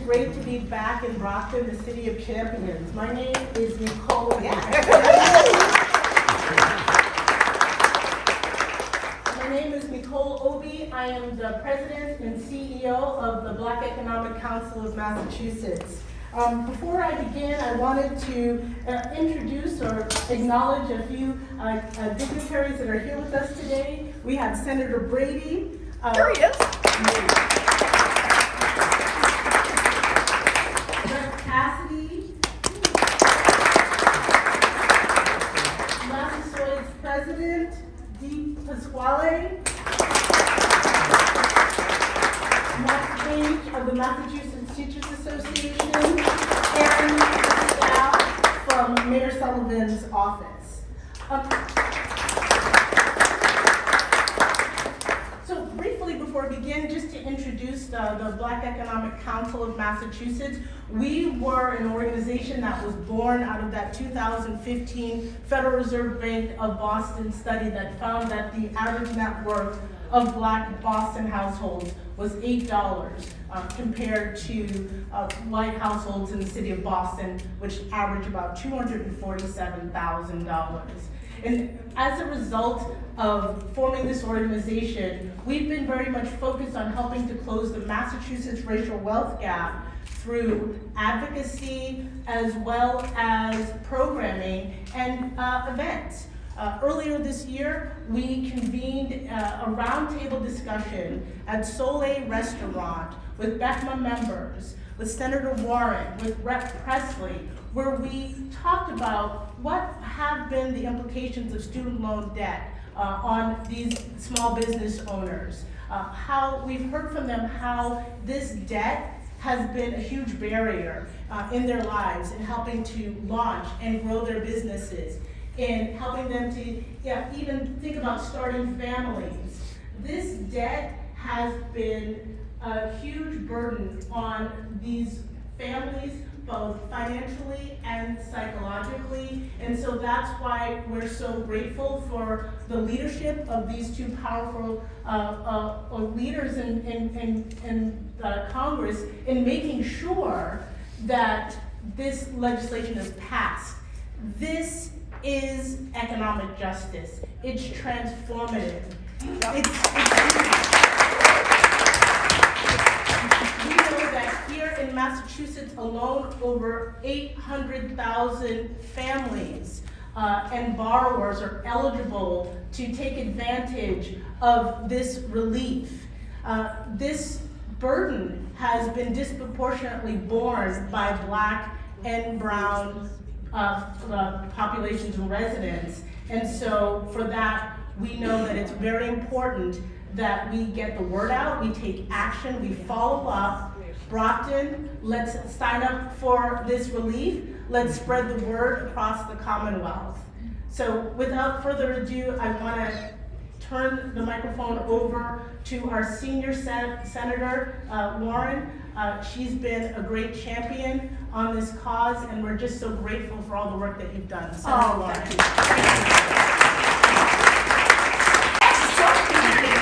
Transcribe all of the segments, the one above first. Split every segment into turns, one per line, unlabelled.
great to be back in Brockton, the city of champions. My name is Nicole. My name is Nicole Obi. I am the president and CEO of the Black Economic Council of Massachusetts. Before I begin, I wanted to introduce or acknowledge a few dignitaries that are here with us today. We have Senator Brady.
There he is.
Cassidy, Massasoit's President, Dee Pasquale, Matt Page of the Massachusetts Teachers Association, and the staff from Mayor Sullivan's office. So briefly before we begin, just to introduce the Black Economic Council of Massachusetts, we were an organization that was born out of that 2015 Federal Reserve Bank of Boston study that found that the average net worth of Black Boston households was $8 compared to white households in the city of Boston, which average about $247,000. And as a result of forming this organization, we've been very much focused on helping to close the Massachusetts racial wealth gap through advocacy as well as programming and events. Earlier this year, we convened a roundtable discussion at Soleil Restaurant with BECMA members, with Senator Warren, with Rep. Presley, where we talked about what have been the implications of student loan debt on these small business owners. How we've heard from them how this debt has been a huge barrier in their lives in helping to launch and grow their businesses, in helping them to even think about starting families. This debt has been a huge burden on these families, both financially and psychologically, and so that's why we're so grateful for the leadership of these two powerful leaders in Congress in making sure that this legislation is passed. This is economic justice. It's transformative. We know that here in Massachusetts alone, over 800,000 families and borrowers are eligible to take advantage of this relief. This burden has been disproportionately borne by Black and brown populations and residents. And so for that, we know that it's very important that we get the word out, we take action, we follow up. Brockton, let's sign up for this relief. Let's spread the word across the Commonwealth. So without further ado, I want to turn the microphone over to our senior Senator, Warren. She's been a great champion on this cause, and we're just so grateful for all the work that you've done. Senator Warren.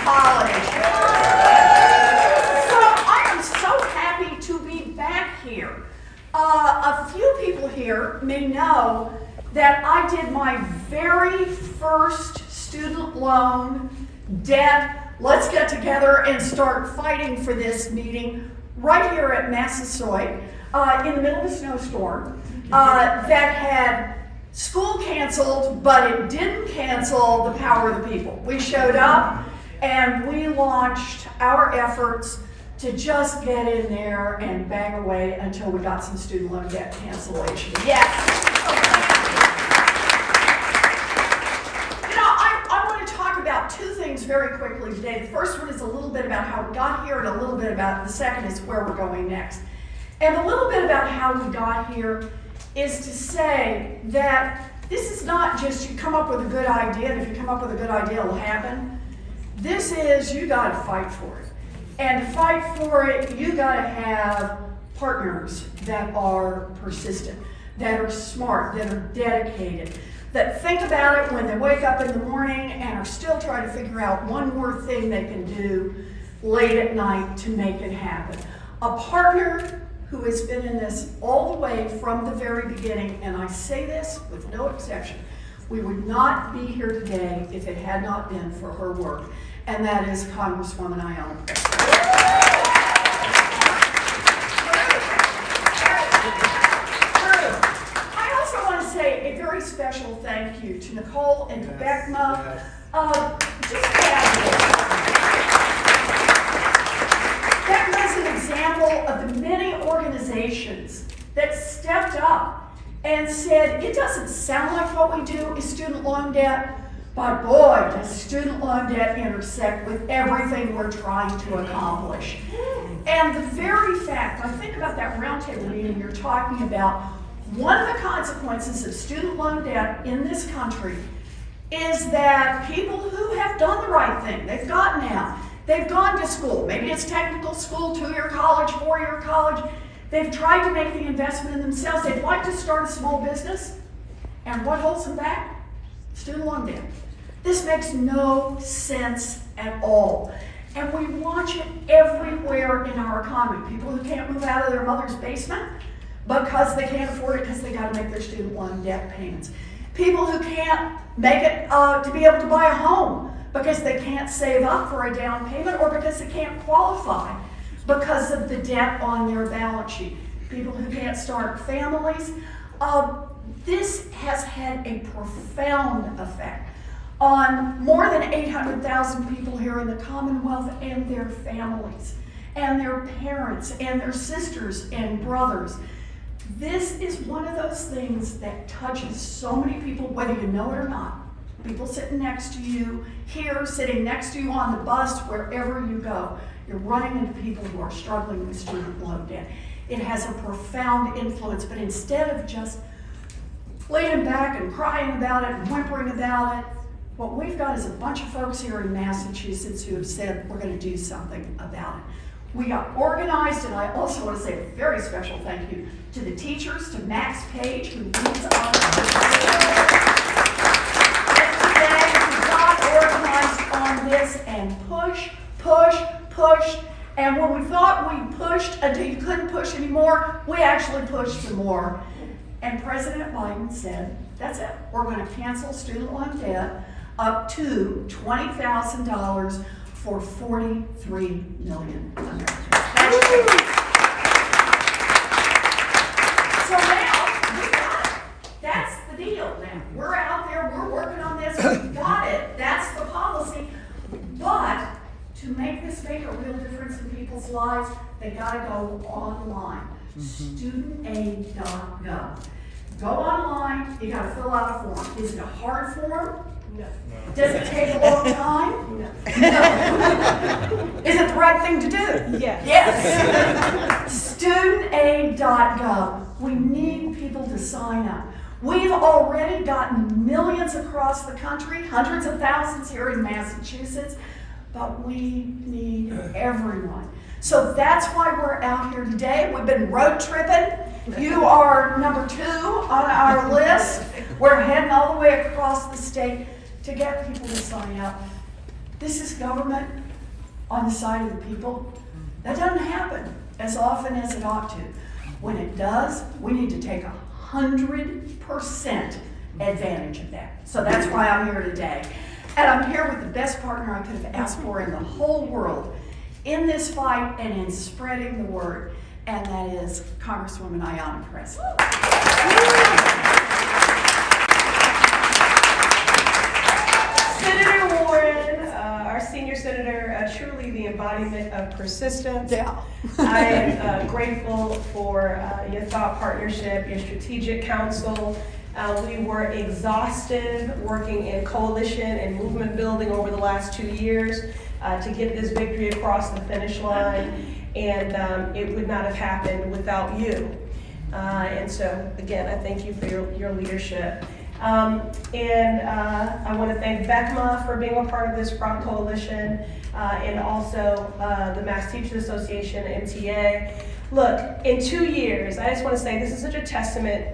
Thank you. So I am so happy to be back here. A few people here may know that I did my very first student loan debt, let's get together and start fighting for this meeting right here at Massasoit in the middle of a snowstorm that had school canceled, but it didn't cancel the power of the people. We showed up and we launched our efforts to just get in there and bang away until we got some student loan debt cancellation. Yes. I want to talk about two things very quickly today. The first one is a little bit about how we got here, and a little bit about the second is where we're going next. And a little bit about how we got here is to say that this is not just you come up with a good idea, and if you come up with a good idea, it'll happen. This is you got to fight for it. And to fight for it, you got to have partners that are persistent, that are smart, that are dedicated, that think about it when they wake up in the morning and are still trying to figure out one more thing they can do late at night to make it happen. A partner who has been in this all the way from the very beginning, and I say this with no exception. We would not be here today if it had not been for her work, and that is Congresswoman Ayanna. I also want to say a very special thank you to Nicole and to Beckma. Just Beckma's an example of the many organizations that stepped up and said, it doesn't sound like what we do is student loan debt, but boy, does student loan debt intersect with everything we're trying to accomplish. And the very fact, I think about that roundtable meeting you're talking about, one of the consequences of student loan debt in this country is that people who have done the right thing, they've gotten out, they've gone to school, maybe it's technical school, 2-year college, 4-year college, they've tried to make the investment in themselves, they'd like to start a small business, and what holds them back? Student loan debt. This makes no sense at all. And we watch it everywhere in our economy. People who can't move out of their mother's basement because they can't afford it because they got to make their student loan debt payments. People who can't make it to be able to buy a home because they can't save up for a down payment or because they can't qualify because of the debt on their balance sheet. People who can't start families. This has had a profound effect on more than 800,000 people here in the Commonwealth and their families and their parents and their sisters and brothers. This is one of those things that touches so many people, whether you know it or not. People sitting next to you here, sitting next to you on the bus, wherever you go. You're running into people who are struggling with student loan debt. It has a profound influence, but instead of just leaning back and crying about it and whimpering about it, what we've got is a bunch of folks here in Massachusetts who have said we're going to do something about it. We got organized, and I also want to say a very special thank you to the teachers, to Max Page, who leads our today. We got organized on this and pushed, and when we thought we pushed until you couldn't push anymore, we actually pushed some more. And President Biden said, that's it, we're going to cancel student loan debt up to $20,000 for 43 million Americans. So now, we got it. That's the deal now. We're out there, we're working on this, we got it, that's the policy. But to make this make a real difference in people's lives, they gotta go online. Studentaid.gov. Go online, you gotta fill out a form. Is it a hard form? No. Does it take a long time? No. Is it the right thing to do?
Yes.
Yes. Studentaid.gov. We need people to sign up. We've already gotten millions across the country, hundreds of thousands here in Massachusetts, but we need everyone. So that's why we're out here today. We've been road tripping. You are number 2 on our list. We're heading all the way across the state to get people to sign up. This is government on the side of the people. That doesn't happen as often as it ought to. When it does, we need to take 100% advantage of that. So that's why I'm here today. And I'm here with the best partner I could have asked for in the whole world in this fight and in spreading the word, and that is Congresswoman Ayanna Pressley.
Senator Warren, our senior senator, truly the embodiment of persistence.
Yeah.
I am grateful for your thought partnership, your strategic counsel. We were exhausted working in coalition and movement building over the last 2 years to get this victory across the finish line, and it would not have happened without you. And so, again, I thank you for your leadership. And I want to thank Beckma for being a part of this front coalition, and also the Mass Teachers Association, MTA. Look, in 2 years, I just want to say this is such a testament,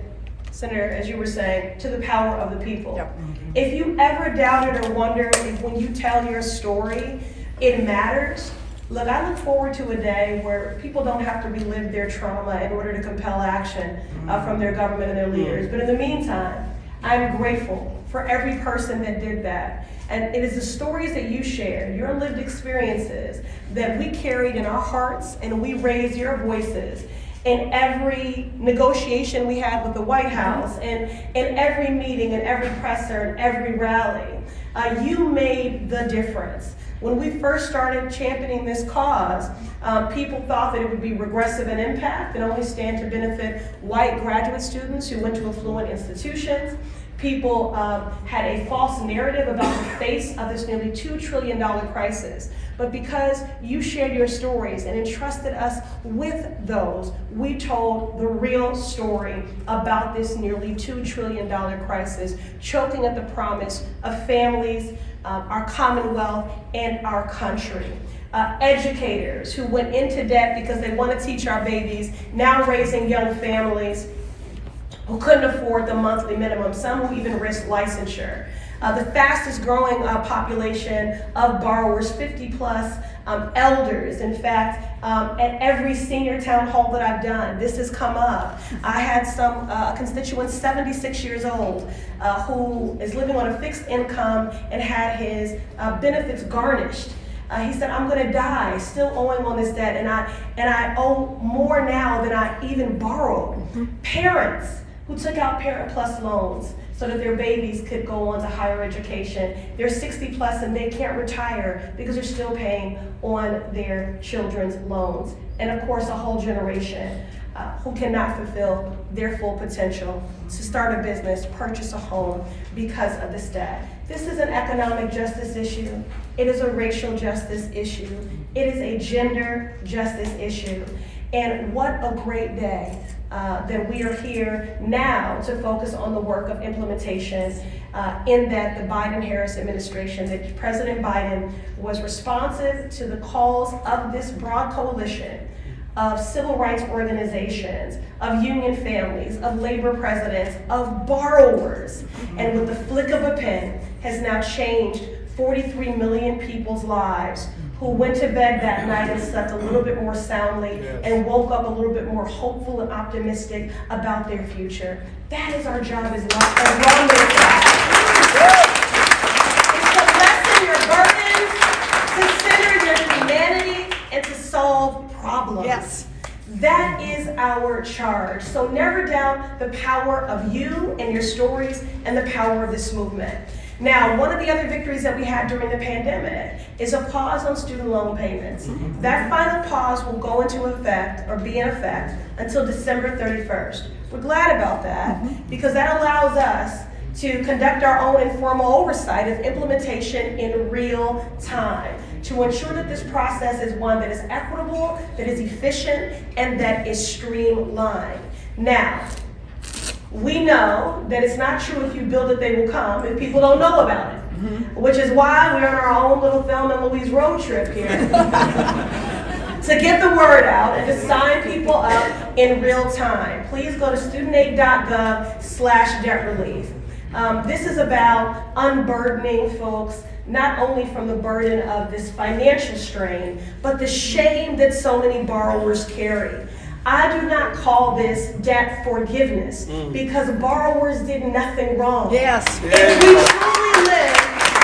Senator, as you were saying, to the power of the people. Yep. If you ever doubted or wondered if when you tell your story, it matters, Look, I look forward to a day where people don't have to relive their trauma in order to compel action from their government and their leaders. But in the meantime, I'm grateful for every person that did that. And it is the stories that you shared, your lived experiences, that we carried in our hearts, and we raised your voices in every negotiation we had with the White House, and in every meeting, and every presser, and every rally. You made the difference. When we first started championing this cause, people thought that it would be regressive in impact and only stand to benefit white graduate students who went to affluent institutions. People had a false narrative about the face of this nearly $2 trillion crisis. But because you shared your stories and entrusted us with those, we told the real story about this nearly $2 trillion crisis, choking at the promise of families, our Commonwealth, and our country. Educators who went into debt because they want to teach our babies, now raising young families who couldn't afford the monthly minimum, some who even risked licensure. The fastest growing population of borrowers, 50 plus elders. In fact, at every senior town hall that I've done, this has come up. I had some constituent 76 years old who is living on a fixed income and had his benefits garnished. He said, I'm gonna die still owing on this debt, and I owe more now than I even borrowed. Parents who took out Parent Plus loans so that their babies could go on to higher education. They're 60 plus and they can't retire because they're still paying on their children's loans. And of course, a whole generation who cannot fulfill their full potential to start a business, purchase a home because of this debt. This is an economic justice issue. It is a racial justice issue. It is a gender justice issue. And what a great day that we are here now to focus on the work of implementation in that the Biden-Harris administration, that President Biden was responsive to the calls of this broad coalition of civil rights organizations, of union families, of labor presidents, of borrowers, and with the flick of a pen has now changed 43 million people's lives who went to bed that night and slept a little bit more soundly and woke up a little bit more hopeful and optimistic about their future. That is our job as lawmakers. It's to lessen your burdens, to center your humanity, and to solve problems.
Yes.
That is our charge. So never doubt the power of you and your stories and the power of this movement. Now, one of the other victories that we had during the pandemic is a pause on student loan payments. That final pause will go into effect, or be in effect, until December 31st. We're glad about that because that allows us to conduct our own informal oversight of implementation in real time, to ensure that this process is one that is equitable, that is efficient, and that is streamlined. Now, we know that it's not true if you build it, they will come, if people don't know about it, which is why we're on our own little Thelma and Louise road trip here to get the word out and to sign people up in real time. Please go to studentaid.gov/debt relief. This is about unburdening folks not only from the burden of this financial strain, but the shame that so many borrowers carry. I do not call this debt forgiveness because borrowers did nothing wrong.
Yes.
If we truly live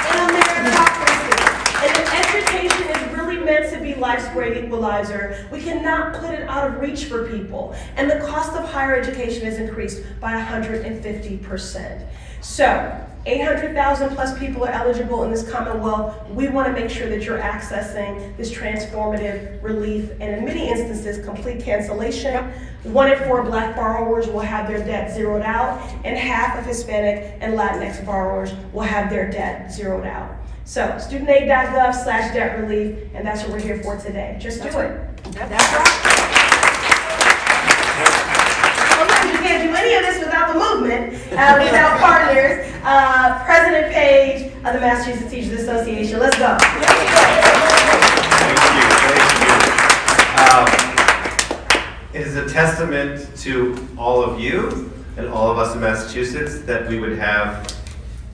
in a meritocracy, and if education is really meant to be life's great equalizer, we cannot put it out of reach for people. And the cost of higher education has increased by 150%. So, 800,000 plus people are eligible in this Commonwealth. We want to make sure that you're accessing this transformative relief, and in many instances, complete cancellation. 1 in 4 Black borrowers will have their debt zeroed out, and half of Hispanic and Latinx borrowers will have their debt zeroed out. So, studentaid.gov/debt relief, and that's what we're here for today. Just do it.
That's right.
You can't do any of this without the movement, without partners. President Page of the Massachusetts Teachers Association. Let's go.
Thank you. It is a testament to all of you and all of us in Massachusetts that we would have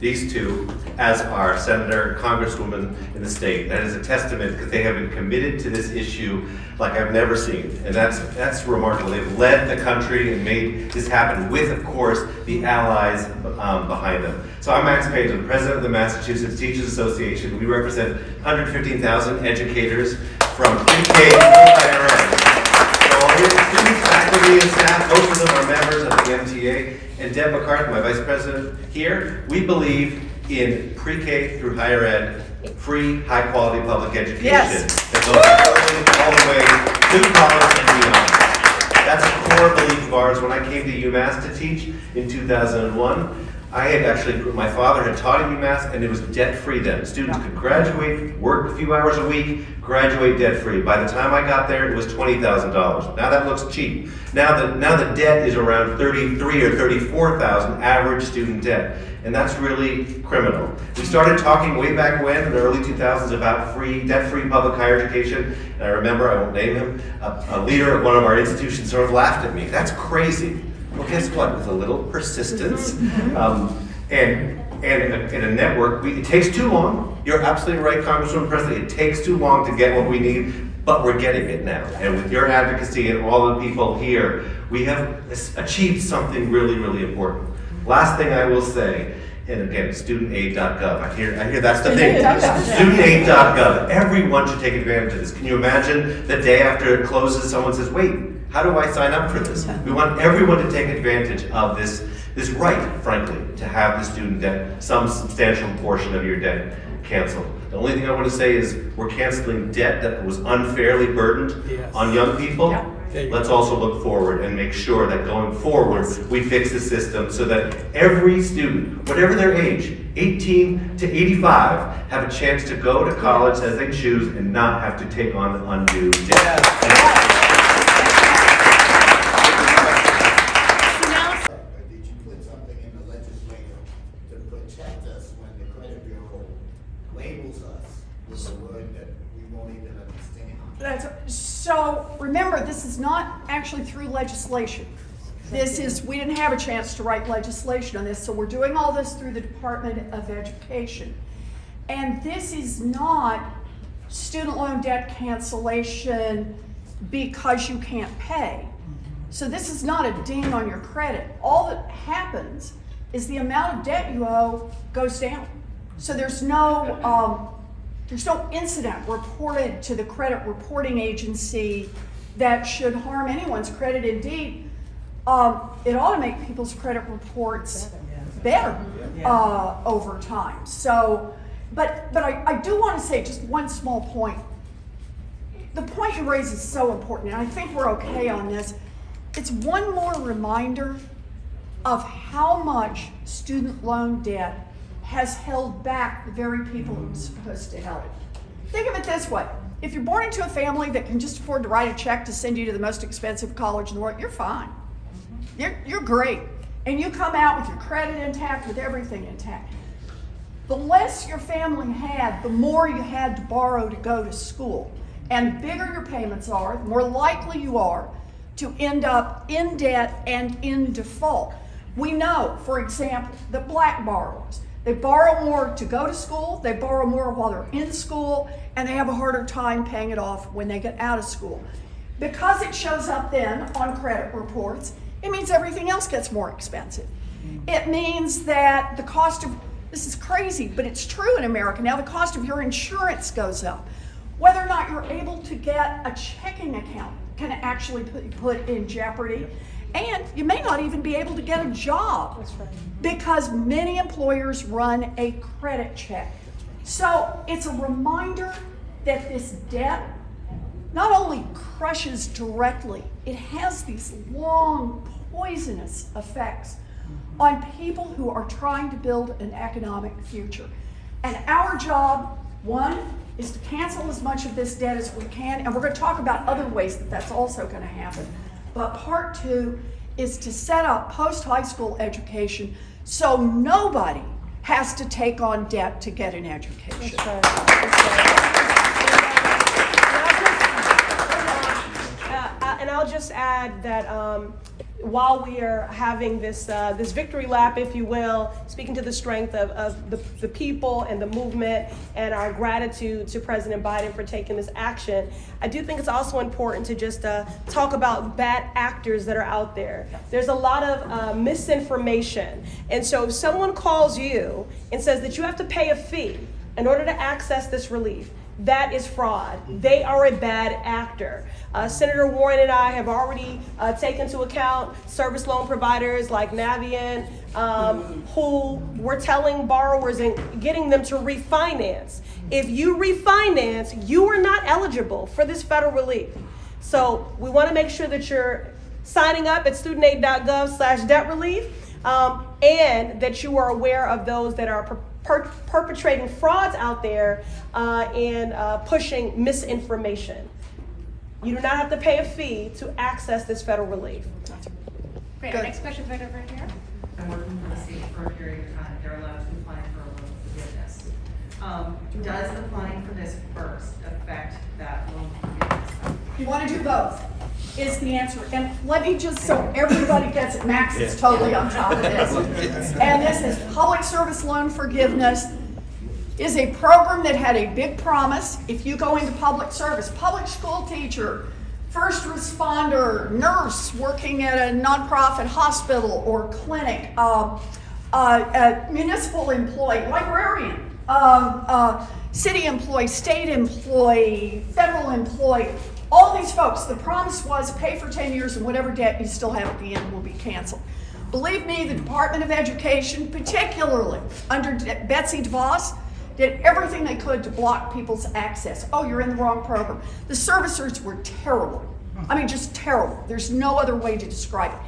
these two as our senator, congresswoman in the state. That is a testament because they have been committed to this issue like I've never seen. And that's remarkable. They've led the country and made this happen with, of course, the allies behind them. So I'm Max Page, I'm the president of the Massachusetts Teachers Association. We represent 115,000 educators from pre-K to higher ed. So all your students, faculty, and staff, most of them are members of the MTA. And Deb McCarthy, my vice president here, we believe in pre-K through higher ed, free, high-quality public education that goes all the way to college and beyond. That's a core belief of ours. When I came to UMass to teach in 2001, my father had taught at UMass, and it was debt-free then. Students could graduate, work a few hours a week, graduate debt-free. By the time I got there, it was $20,000. Now that looks cheap. Now the debt is around $33,000 or $34,000 average student debt, and that's really criminal. We started talking way back when, in the early 2000s, about debt-free public higher education, and I remember, I won't name him, a leader of one of our institutions sort of laughed at me. That's crazy. Well, guess what? With a little persistence and a network, it takes too long. You're absolutely right, Congresswoman Presley. It takes too long to get what we need, but we're getting it now. And with your advocacy and all the people here, we have achieved something really, really important. Last thing I will say, and again, studentaid.gov. I hear that's the thing. Studentaid.gov. Everyone should take advantage of this. Can you imagine the day after it closes, someone says, wait, how do I sign up for this? We want everyone to take advantage of this right, frankly, to have the student debt, some substantial portion of your debt canceled. The only thing I want to say is we're canceling debt that was unfairly burdened on young people. Let's also look forward and make sure that going forward, we fix the system so that every student, whatever their age, 18 to 85, have a chance to go to college as they choose and not have to take on undue debt.
Did you put something in the legislature to protect us when the credit bureau labels us with a word that we won't even understand?
So remember, this is not actually through legislation. We didn't have a chance to write legislation on this, so we're doing all this through the Department of Education. And this is not student loan debt cancellation because you can't pay. So this is not a ding on your credit. All that happens is the amount of debt you owe goes down. So there's no incident reported to the credit reporting agency that should harm anyone's credit. Indeed, it ought to make people's credit reports better over time. So, but I do want to say just one small point. The point you raise is so important, and I think we're okay on this. It's one more reminder of how much student loan debt has held back the very people who are supposed to help. Think of it this way. If you're born into a family that can just afford to write a check to send you to the most expensive college in the world, you're fine. You're great. And you come out with your credit intact, with everything intact. The less your family had, the more you had to borrow to go to school. And the bigger your payments are, the more likely you are to end up in debt and in default. We know, for example, that black borrowers, they borrow more to go to school, they borrow more while they're in school, and they have a harder time paying it off when they get out of school. Because it shows up then on credit reports, it means everything else gets more expensive. It means that the cost of, this is crazy, but it's true in America now, the cost of your insurance goes up. Whether or not you're able to get a checking account can actually put in jeopardy. And you may not even be able to get a job because many employers run a credit check. So it's a reminder that this debt not only crushes directly, it has these long, poisonous effects on people who are trying to build an economic future. And our job, one, is to cancel as much of this debt as we can, and we're going to talk about other ways that that's also going to happen. But part two is to set up post-high school education so nobody has to take on debt to get an education.
And I'll just add that while we are having this this victory lap, if you will, speaking to the strength of the people and the movement and our gratitude to President Biden for taking this action, I do think it's also important to just talk about bad actors that are out there. There's a lot of misinformation. And so if someone calls you and says that you have to pay a fee in order to access this relief, that is fraud. They are a bad actor. Senator Warren and I have already taken into account service loan providers like Navient, who were telling borrowers and getting them to refinance. If you refinance, you are not eligible for this federal relief. So we want to make sure that you're signing up at studentaid.gov/debt relief, and that you are aware of those that are perpetrating frauds out there and pushing misinformation. You do not have to pay a fee to access this federal relief.
Great. Our next question right over here.
I'm working for the state for a period of time. They're allowed to apply for a loan forgiveness. Does applying for this first affect that loan forgiveness?
You want to do both, is the answer. And let me just, so everybody gets it, Max is totally on top of this. And this is public service loan forgiveness is a program that had a big promise. If you go into public service, public school teacher, first responder, nurse working at a nonprofit hospital or clinic, a municipal employee, librarian, city employee, state employee, federal employee, all these folks, the promise was pay for 10 years and whatever debt you still have at the end will be canceled. Believe me, the Department of Education, particularly under Betsy DeVos, did everything they could to block people's access. Oh, you're in the wrong program. The servicers were terrible. I mean, just terrible. There's no other way to describe it.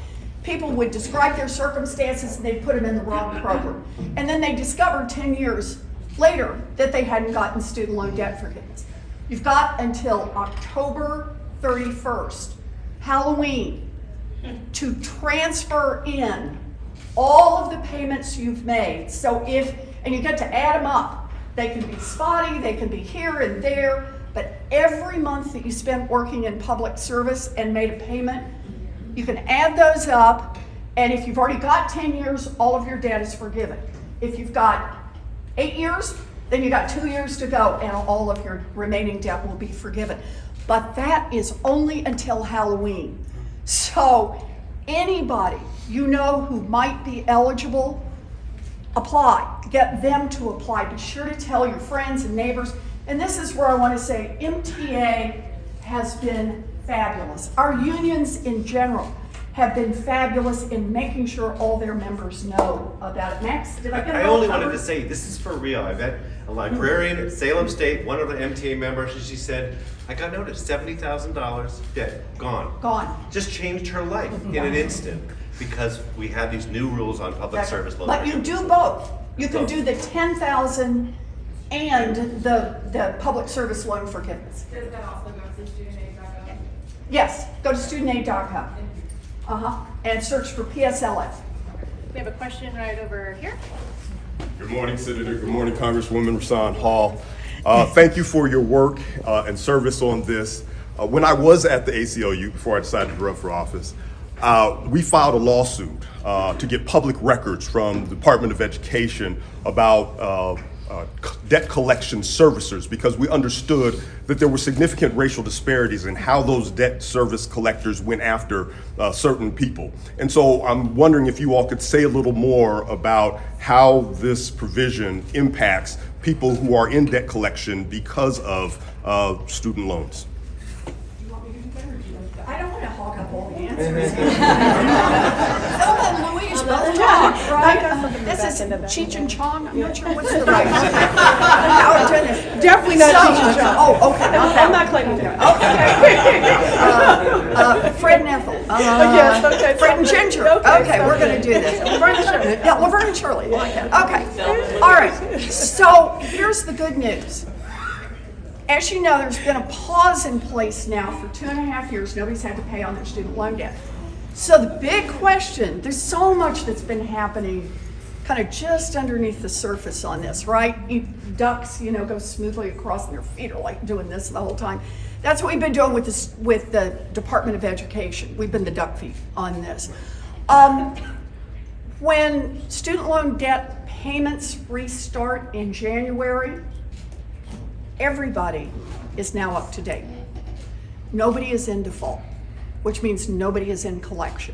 People would describe their circumstances and they'd put them in the wrong program. And then they discovered 10 years later that they hadn't gotten student loan debt forgiveness. You've got until October 31st, Halloween, to transfer in all of the payments you've made. So and you get to add them up. They can be spotty, they can be here and there, but every month that you spent working in public service and made a payment, you can add those up, and if you've already got 10 years, all of your debt is forgiven. If you've got 8 years, then you got 2 years to go, and all of your remaining debt will be forgiven. But that is only until Halloween. So anybody you know who might be eligible, apply. Get them to apply. Be sure to tell your friends and neighbors. And this is where I want to say MTA has been fabulous. Our unions in general have been fabulous in making sure all their members know about it. Max, did I get it
I
all
only
covered?
wanted to say, this is for real. I met a librarian at Salem State, one of the MTA members, and she said, I got noticed, $70,000 debt, gone.
Gone.
Just changed her life in an instant because we have these new rules on public service loan.
But you do both. You can do the 10,000 and the public service loan forgiveness.
Does that also go to studentaid.gov?
Yes, go to studentaid.gov. And search for PSLF.
We have a question right over here.
Good morning, Senator. Good morning, Congresswoman Rasan Hall. Thank you for your work and service on this. When I was at the ACLU, before I decided to run for office, we filed a lawsuit to get public records from the Department of Education about debt collection servicers, because we understood that there were significant racial disparities in how those debt service collectors went after certain people. And so I'm wondering if you all could say a little more about how this provision impacts people who are in debt collection because of student loans.
I don't want to hog up all the answers. Thelma and Louise both talk, right? This is Cheech and Chong. I'm not sure what's the right one. How are we doing this?
Definitely not Cheech and Chong.
Oh, okay.
I'm not claiming that.
Okay. Fred and Ethel.
Yes, okay.
Fred and Ginger. Okay, we're going to do this.
Laverne and Shirley.
Yeah, Laverne and Shirley. Okay. All right. So here's the good news. As you know, there's been a pause in place now for 2.5 years. Nobody's had to pay on their student loan debt. So the big question, there's so much that's been happening kind of just underneath the surface on this, right? Ducks, go smoothly across and their feet are like doing this the whole time. That's what we've been doing with this, with the Department of Education. We've been the duck feet on this. When student loan debt payments restart in January, everybody is now up to date. Nobody is in default, which means nobody is in collection.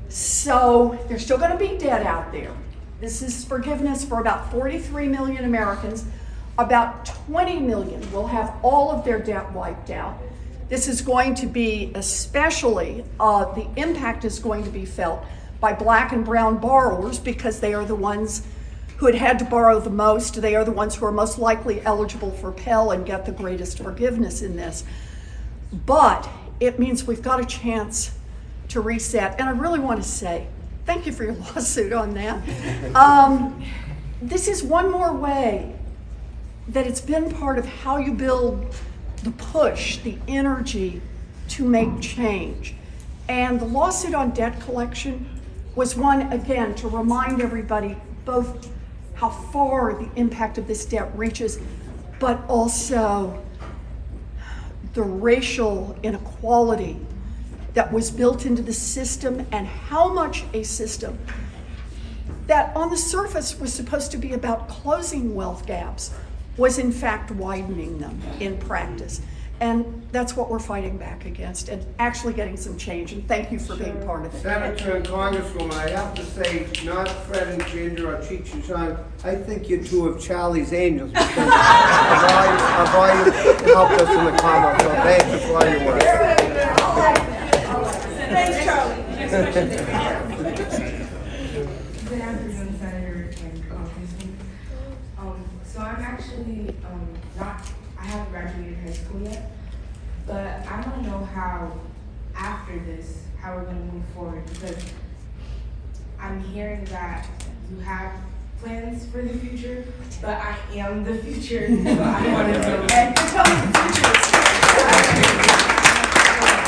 So there's still going to be debt out there. This is forgiveness for about 43 million Americans. About 20 million will have all of their debt wiped out. This is going to be especially, the impact is going to be felt by Black and brown borrowers because they are the ones who had to borrow the most. They are the ones who are most likely eligible for Pell and get the greatest forgiveness in this. But it means we've got a chance to reset. And I really want to say, thank you for your lawsuit on that. This is one more way that it's been part of how you build the push, the energy to make change. And the lawsuit on debt collection was one, again, to remind everybody both how far the impact of this debt reaches, but also the racial inequality that was built into the system and how much a system that on the surface was supposed to be about closing wealth gaps was in fact widening them in practice. And that's what we're fighting back against and actually getting some change. And thank you for being part of it.
Senator and Congresswoman, I have to say, not Fred and Ginger or Cheech and Chong, I think you're two of Charlie's angels because of all you helped us in the Commonwealth. So thank you for all your work.
Thanks, Charlie. Next question.
Good afternoon, Senator and Congressman. So I'm actually I haven't graduated high school yet, but I want to know how, after this, how we're going to move forward, because I'm hearing that you have plans for the future, but I am the future, so I want to know.
And tell me the future is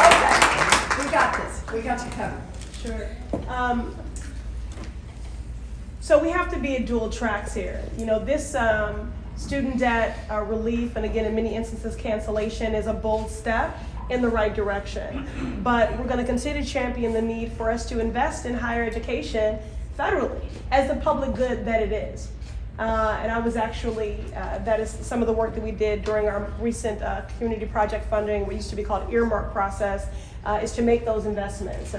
okay, we got this. We got you covered.
Sure. So we have to be at dual tracks here. You know, this student debt relief, and again, in many instances, cancellation is a bold step in the right direction. But we're going to continue to champion the need for us to invest in higher education federally as the public good that it is. And I was actually, that is some of the work that we did during our recent community project funding, what used to be called earmark process, is to make those investments.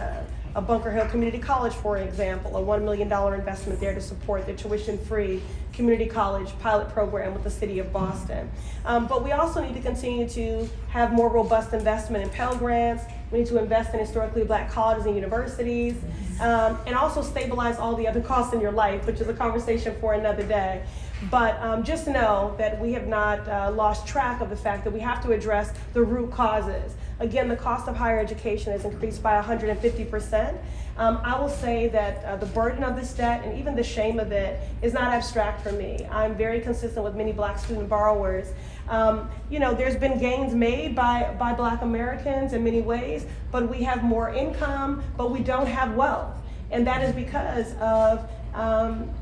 A Bunker Hill Community College, for example, a $1 million investment there to support the tuition-free community college pilot program with the city of Boston. But we also need to continue to have more robust investment in Pell Grants. We need to invest in historically Black colleges and universities, and also stabilize all the other costs in your life, which is a conversation for another day. But just know that we have not lost track of the fact that we have to address the root causes. Again, the cost of higher education has increased by 150%. I will say that the burden of this debt and even the shame of it is not abstract for me. I'm very consistent with many Black student borrowers. You know, there's been gains made by Black Americans in many ways, but we have more income, but we don't have wealth. And that is because of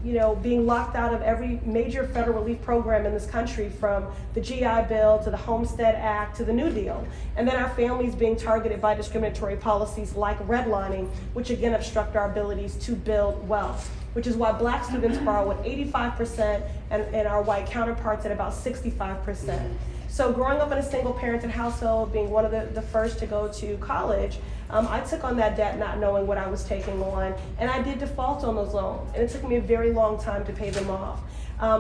you know, being locked out of every major federal relief program in this country, from the GI Bill to the Homestead Act to the New Deal. And then our families being targeted by discriminatory policies like redlining, which again obstruct our abilities to build wealth, which is why Black students borrow at 85% and our white counterparts at about 65%. So growing up in a single parented household, being one of the first to go to college, I took on that debt not knowing what I was taking on, and I did default on those loans, and it took me a very long time to pay them off.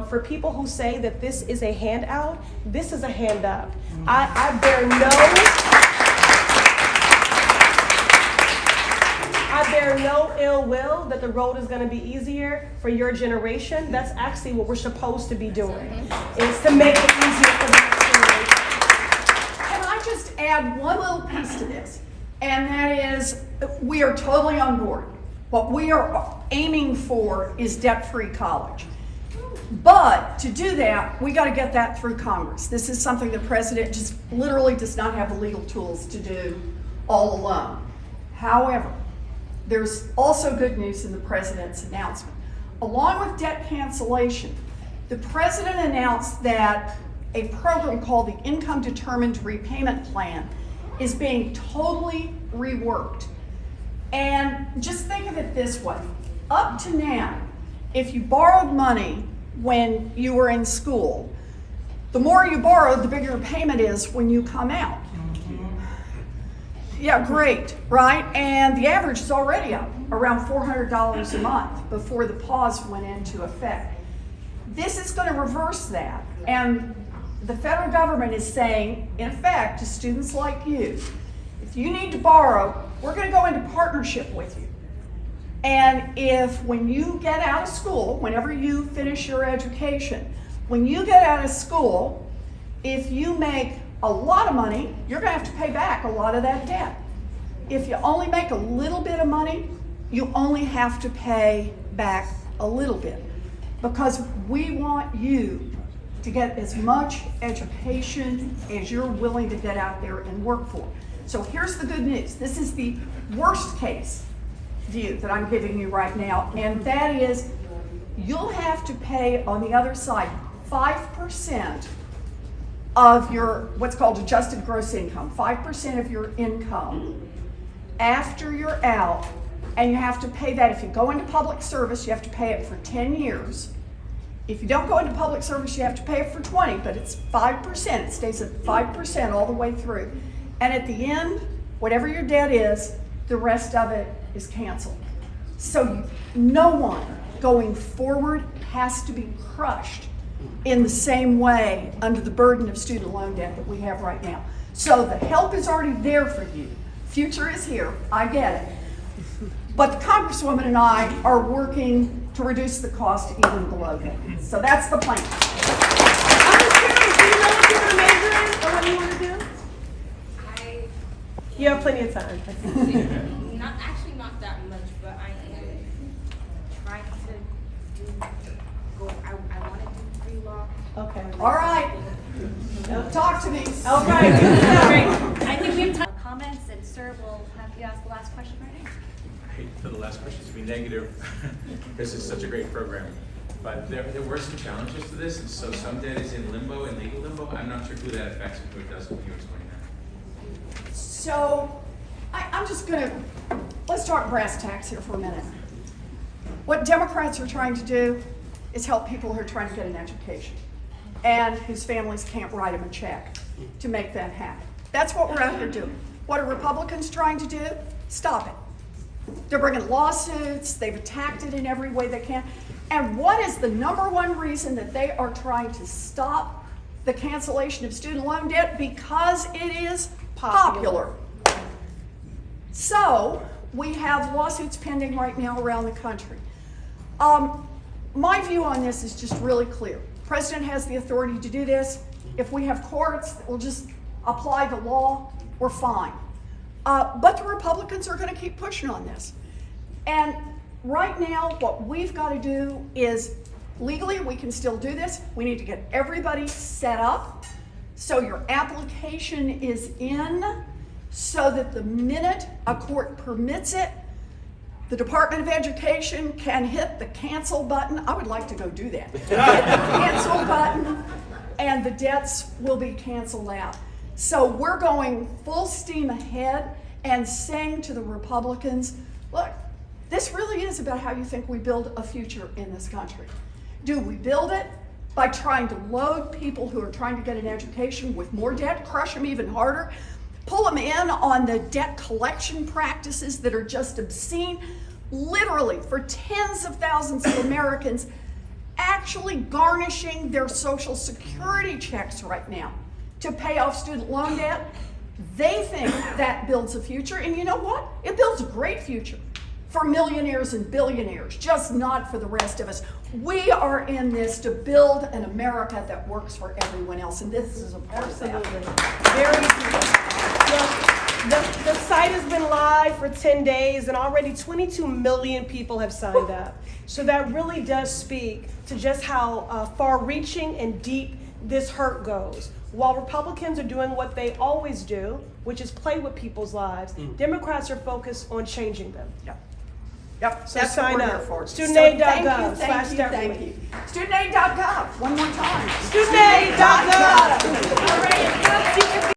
For people who say that this is a handout, this is a hand up. I bear no ill will that the road is going to be easier for your generation. That's actually what we're supposed to be doing, is to make it easier for the next generation.
Can I just add one little piece to this? And that is, we are totally on board. What we are aiming for is debt-free college. But to do that, we got to get that through Congress. This is something the president just literally does not have the legal tools to do all alone. However, there's also good news in the president's announcement. Along with debt cancellation, the president announced that a program called the Income Determined Repayment Plan is being totally reworked. And just think of it this way. Up to now, if you borrowed money when you were in school, the more you borrow, the bigger your payment is when you come out. Yeah, great, right? And the average is already up around $400 a month before the pause went into effect. This is going to reverse that. And the federal government is saying, in effect, to students like you, if you need to borrow, we're going to go into partnership with you. And if when you get out of school, whenever you finish your education, when you get out of school, if you make a lot of money, you're going to have to pay back a lot of that debt. If you only make a little bit of money, you only have to pay back a little bit. Because we want you to get as much education as you're willing to get out there and work for. So here's the good news. This is the worst case view that I'm giving you right now, and that is you'll have to pay on the other side 5% of your what's called adjusted gross income, 5% of your income after you're out, and you have to pay that. If you go into public service, you have to pay it for 10 years. If you don't go into public service, you have to pay it for 20, but it's 5%. It stays at 5% all the way through. And at the end, whatever your debt is, the rest of it is canceled. So no one going forward has to be crushed in the same way under the burden of student loan debt that we have right now. So the help is already there for you. Future is here, I get it. But the Congresswoman and I are working to reduce the cost even below that. So that's the plan.
I'm just curious, do you know what you're going to major in or what you want to do? You have plenty of time.
Not that much, but I am trying to I want to do pre-law.
Okay.
All right. Talk to me.
All right. Good stuff.
Great. I think we have time for comments, and sir will have you ask the last question right now.
I hate for the last question to be negative. This is such a great program. But there were some challenges to this, and so some debt is in limbo, in legal limbo. I'm not sure who that affects and who it doesn't. Can you explain that?
So I'm just going to, let's talk brass tacks here for a minute. What Democrats are trying to do is help people who are trying to get an education and whose families can't write them a check to make that happen. That's what we're out here doing. What are Republicans trying to do? Stop it. They're bringing lawsuits. They've attacked it in every way they can. And what is the number one reason that they are trying to stop the cancellation of student loan debt? Because it is popular. So we have lawsuits pending right now around the country. My view on this is just really clear. The president has the authority to do this. If we have courts that will just apply the law, we're fine. But the Republicans are going to keep pushing on this. And right now, what we've got to do is, legally, we can still do this. We need to get everybody set up so your application is in, so that the minute a court permits it, the Department of Education can hit the cancel button. I would like to go do that. Hit the cancel button, and the debts will be canceled out. So we're going full steam ahead and saying to the Republicans, look, this really is about how you think we build a future in this country. Do we build it by trying to load people who are trying to get an education with more debt, crush them even harder, pull them in on the debt collection practices that are just obscene, literally for tens of thousands of Americans actually garnishing their Social Security checks right now to pay off student loan debt? They think that builds a future, and you know what? It builds a great future for millionaires and billionaires, just not for the rest of us. We are in this to build an America that works for everyone else, and this is a part of that.
Very good. The site has been live for 10 days, and already 22 million people have signed up. So that really does speak to just how far-reaching and deep this hurt goes. While Republicans are doing what they always do, which is play with people's lives, Democrats are focused on changing them.
Yeah. Yep,
So
that's what
sign
we're
up.
here for.
StudentAid.gov
So thank you, thank you. StudentAid.gov, one more time.
StudentAid.gov.
All right,